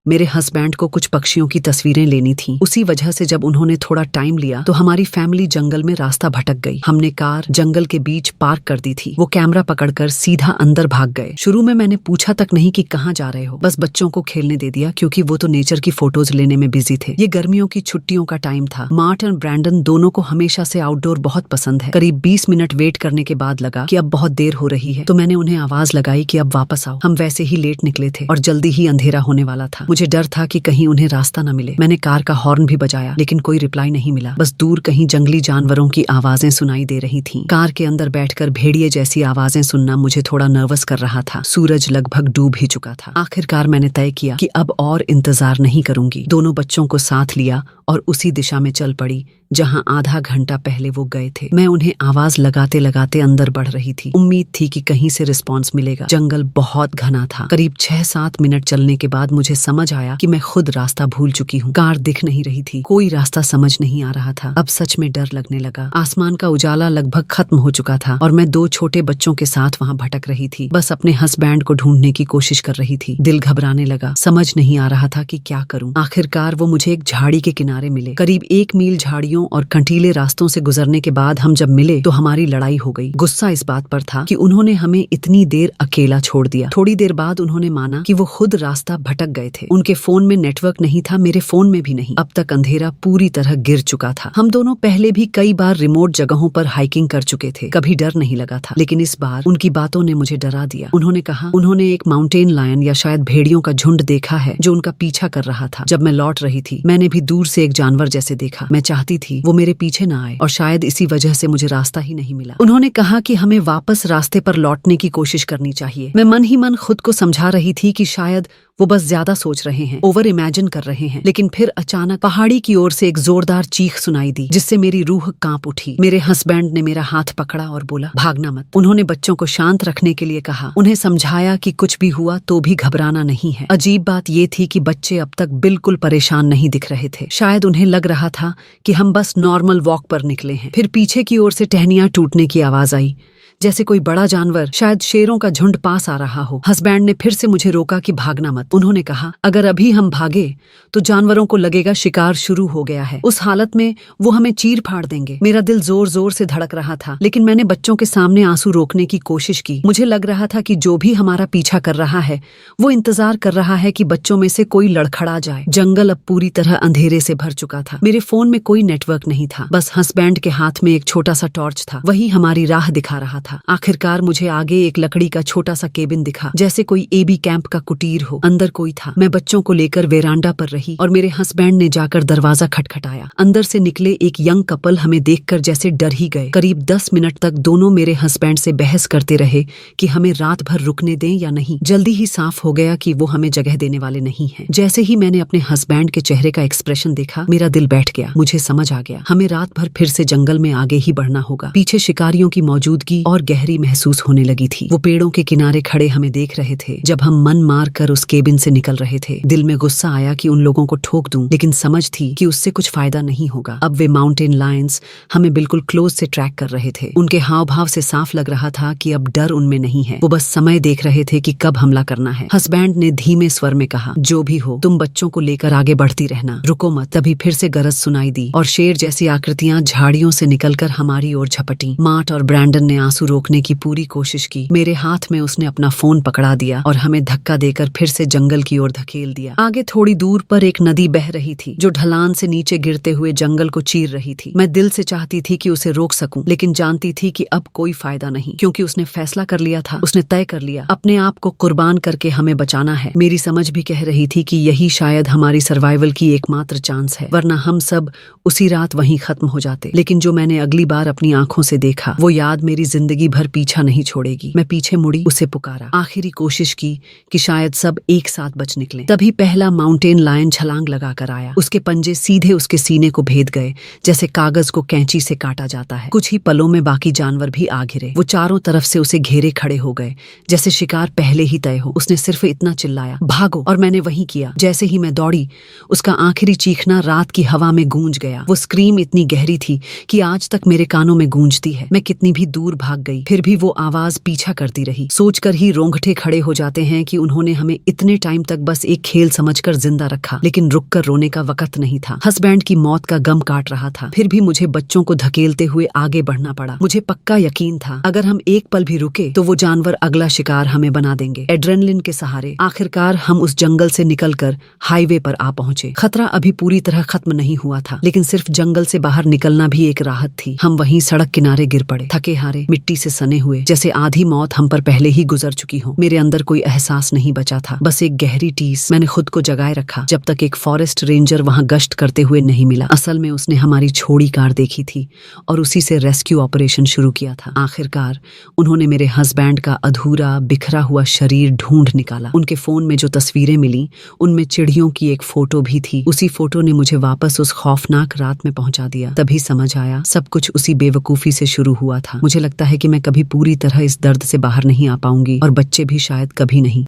मेरे हस्बैंड को कुछ पक्षियों की तस्वीरें लेनी थी। उसी वजह से जब उन्होंने थोड़ा टाइम लिया तो हमारी फैमिली जंगल में रास्ता भटक गई। हमने कार जंगल के बीच पार्क कर दी थी। वो कैमरा पकड़कर सीधा अंदर भाग गए। शुरू में मैंने पूछा तक नहीं कि कहाँ जा रहे हो, बस बच्चों को खेलने दे दिया क्योंकि वो तो नेचर की फोटोज लेने में बिजी थे। ये गर्मियों की छुट्टियों का टाइम था। मार्ट और ब्रैंडन दोनों को हमेशा से आउटडोर बहुत पसंद है। करीब 20 मिनट वेट करने के बाद लगा कि अब बहुत देर हो रही है, तो मैंने उन्हें आवाज लगाई कि अब वापस आओ। हम वैसे ही लेट निकले थे और जल्दी ही अंधेरा होने वाला था। मुझे डर था कि कहीं उन्हें रास्ता न मिले। मैंने कार का हॉर्न भी बजाया लेकिन कोई रिप्लाई नहीं मिला। बस दूर कहीं जंगली जानवरों की आवाजें सुनाई दे रही थीं। कार के अंदर बैठकर भेड़िए जैसी आवाजें सुनना मुझे थोड़ा नर्वस कर रहा था। सूरज लगभग डूब ही चुका था। आखिरकार मैंने तय किया कि अब और इंतजार नहीं करूंगी। दोनों बच्चों को साथ लिया और उसी दिशा में चल पड़ी जहां आधा घंटा पहले वो गए थे। मैं उन्हें आवाज लगाते लगाते अंदर बढ़ रही थी। उम्मीद थी कि कहीं से रिस्पॉन्स मिलेगा। जंगल बहुत घना था। करीब 6-7 मिनट चलने के बाद मुझे समझ आया कि मैं खुद रास्ता भूल चुकी हूँ। कार दिख नहीं रही थी, कोई रास्ता समझ नहीं आ रहा था। अब सच में डर लगने लगा। आसमान का उजाला लगभग खत्म हो चुका था और मैं 2 छोटे बच्चों के साथ वहाँ भटक रही थी। बस अपने हस्बैंड को ढूंढने की कोशिश कर रही थी। दिल घबराने लगा, समझ नहीं आ रहा था कि क्या करूँ। आखिरकार वो मुझे एक झाड़ी के किनारे मिले। करीब 1 मील झाड़ियों और कंटीले रास्तों से गुजरने के बाद हम जब मिले तो हमारी लड़ाई हो गई। गुस्सा इस बात पर था कि उन्होंने हमें इतनी देर अकेला छोड़ दिया। थोड़ी देर बाद उन्होंने माना कि वो खुद रास्ता भटक गए थे। उनके फोन में नेटवर्क नहीं था, मेरे फोन में भी नहीं। अब तक अंधेरा पूरी तरह गिर चुका था। हम दोनों पहले भी कई बार रिमोट जगहों पर हाइकिंग कर चुके थे, कभी डर नहीं लगा था, लेकिन इस बार उनकी बातों ने मुझे डरा दिया। उन्होंने कहा उन्होंने एक माउंटेन लायन या शायद भेड़ियों का झुंड देखा है जो उनका पीछा कर रहा था। जब मैं लौट रही थी मैंने भी दूर से एक जानवर जैसे देखा। मैं चाहती थी वो मेरे पीछे न आए और शायद इसी वजह से मुझे रास्ता ही नहीं मिला। उन्होंने कहा कि हमें वापस रास्ते पर लौटने की कोशिश करनी चाहिए। मैं मन ही मन खुद को समझा रही थी कि शायद वो बस ज्यादा सोच रहे हैं, ओवर इमेजिन कर रहे हैं। लेकिन फिर अचानक पहाड़ी की ओर से एक जोरदार चीख सुनाई दी जिससे मेरी रूह कांप उठी। मेरे हस्बैंड ने मेरा हाथ पकड़ा और बोला भागना मत। उन्होंने बच्चों को शांत रखने के लिए कहा। उन्हें समझाया कि कुछ भी हुआ तो भी घबराना नहीं है। अजीब बात ये थी कि बच्चे अब तक बिल्कुल परेशान नहीं दिख रहे थे। शायद उन्हें लग रहा था कि हम बस नॉर्मल वॉक पर निकले हैं। फिर पीछे की ओर से टहनियां टूटने की आवाज आई, जैसे कोई बड़ा जानवर, शायद शेरों का झुंड पास आ रहा हो। हस्बैंड ने फिर से मुझे रोका कि भागना मत। उन्होंने कहा अगर अभी हम भागे तो जानवरों को लगेगा शिकार शुरू हो गया है। उस हालत में वो हमें चीर फाड़ देंगे। मेरा दिल जोर जोर से धड़क रहा था, लेकिन मैंने बच्चों के सामने आंसू रोकने की कोशिश की। मुझे लग रहा था कि जो भी हमारा पीछा कर रहा है वो इंतजार कर रहा है कि बच्चों में से कोई लड़खड़ा जाए। जंगल अब पूरी तरह अंधेरे से भर चुका था। मेरे फोन में कोई नेटवर्क नहीं था, बस हस्बैंड के हाथ में एक छोटा सा टॉर्च था, वही हमारी राह दिखा रहा था। आखिरकार मुझे आगे एक लकड़ी का छोटा सा केबिन दिखा, जैसे कोई एबी कैंप का कुटीर हो। अंदर कोई था। मैं बच्चों को लेकर वेरांडा पर रही और मेरे हस्बैंड ने जाकर दरवाजा खटखटाया। अंदर से निकले एक यंग कपल हमें देखकर जैसे डर ही गए। करीब 10 मिनट तक दोनों मेरे हस्बैंड से बहस करते रहे कि हमें रात भर रुकने दें या नहीं। जल्दी ही साफ हो गया कि वो हमें जगह देने वाले नहीं हैं। जैसे ही मैंने अपने हस्बैंड के चेहरे का एक्सप्रेशन देखा मेरा दिल बैठ गया। मुझे समझ आ गया हमें रात भर फिर से जंगल में आगे ही बढ़ना होगा। पीछे शिकारियों की मौजूदगी और गहरी महसूस होने लगी थी। वो पेड़ों के किनारे खड़े हमें देख रहे थे जब हम मन मार कर उस केबिन से निकल रहे थे। दिल में गुस्सा आया कि उन लोगों को ठोक दूं, लेकिन समझ थी कि उससे कुछ फायदा नहीं होगा। अब वे माउंटेन लायंस हमें बिल्कुल क्लोज से ट्रैक कर रहे थे। उनके हाव भाव से साफ लग रहा था कि अब डर उनमें नहीं है। वो बस समय देख रहे थे कि कब हमला करना है। हस्बैंड ने धीमे स्वर में कहा जो भी हो तुम बच्चों को लेकर आगे बढ़ती रहना, रुको मत। तभी फिर से गरज सुनाई दी और शेर जैसी आकृतियां झाड़ियों से निकलकर हमारी ओर झपटी। मार्ट और ब्रैंडन ने आंसू रोकने की पूरी कोशिश की। मेरे हाथ में उसने अपना फोन पकड़ा दिया और हमें धक्का देकर फिर से जंगल की ओर धकेल दिया। आगे थोड़ी दूर पर एक नदी बह रही थी जो ढलान से नीचे गिरते हुए जंगल को चीर रही थी। मैं दिल से चाहती थी कि उसे रोक सकूं, लेकिन जानती थी कि अब कोई फायदा नहीं, क्योंकि उसने फैसला कर लिया था। उसने तय कर लिया अपने आप को कुर्बान करके हमें बचाना है। मेरी समझ भी कह रही थी कि यही शायद हमारी सर्वाइवल की एकमात्र चांस है, वरना हम सब उसी रात वहीं खत्म हो जाते। लेकिन जो मैंने अगली बार अपनी आंखों से देखा वो याद मेरी जिंदगी भर पीछा नहीं छोड़ेगी। मैं पीछे मुड़ी, उसे पुकारा, आखिरी कोशिश की कि शायद सब एक साथ बच निकले। तभी पहला माउंटेन लायन छलांग लगाकर आया। उसके पंजे सीधे उसके सीने को भेद गए, जैसे कागज को कैंची से काटा जाता है। कुछ ही पलों में बाकी जानवर भी आ घिरे। वो चारों तरफ से उसे घेरे खड़े हो गए, जैसे शिकार पहले ही तय हो। उसने सिर्फ इतना चिल्लाया, भागो, और मैंने वही किया। जैसे ही मैं दौड़ी, उसका आखिरी चीखना रात की हवा में गूंज गया। वो स्क्रीम इतनी गहरी थी कि आज तक मेरे कानों में गूंजती है। मैं कितनी भी दूर भाग गई, फिर भी वो आवाज पीछा करती रही। सोचकर ही रोंगटे खड़े हो जाते हैं कि उन्होंने हमें इतने टाइम तक बस एक खेल समझकर जिंदा रखा, लेकिन रुककर रोने का वक्त नहीं था। हस्बैंड की मौत का गम काट रहा था, फिर भी मुझे बच्चों को धकेलते हुए आगे बढ़ना पड़ा। मुझे पक्का यकीन था अगर हम एक पल भी रुके तो वो जानवर अगला शिकार हमें बना देंगे। एड्रेनलिन के सहारे आखिरकार हम उस जंगल से निकलकर हाईवे पर आ पहुंचे। खतरा अभी पूरी तरह खत्म नहीं हुआ था, लेकिन सिर्फ जंगल से बाहर निकलना भी एक राहत थी। हम वहीं सड़क किनारे गिर पड़े, थके हारे, मिट्टी से सने हुए, जैसे आधी मौत हम पर पहले ही गुजर चुकी हो। मेरे अंदर कोई एहसास नहीं बचा था, बस एक गहरी टीस। मैंने खुद को जगाए रखा जब तक एक फॉरेस्ट रेंजर वहां गश्त करते हुए नहीं मिला। असल में उसने हमारी छोड़ी कार देखी थी और उसी से रेस्क्यू ऑपरेशन शुरू किया था। आखिरकार उन्होंने मेरे हस्बैंड का अधूरा बिखरा हुआ शरीर ढूंढ निकाला। उनके फोन में जो तस्वीरें मिली उनमें चिड़ियों की एक फोटो भी थी। उसी फोटो ने मुझे वापस उस खौफनाक रात में पहुंचा दिया। तभी समझ आया सब कुछ उसी बेवकूफी से शुरू हुआ था। मुझे लगता है कि मैं कभी पूरी तरह इस दर्द से बाहर नहीं आ पाऊंगी और बच्चे भी शायद कभी नहीं।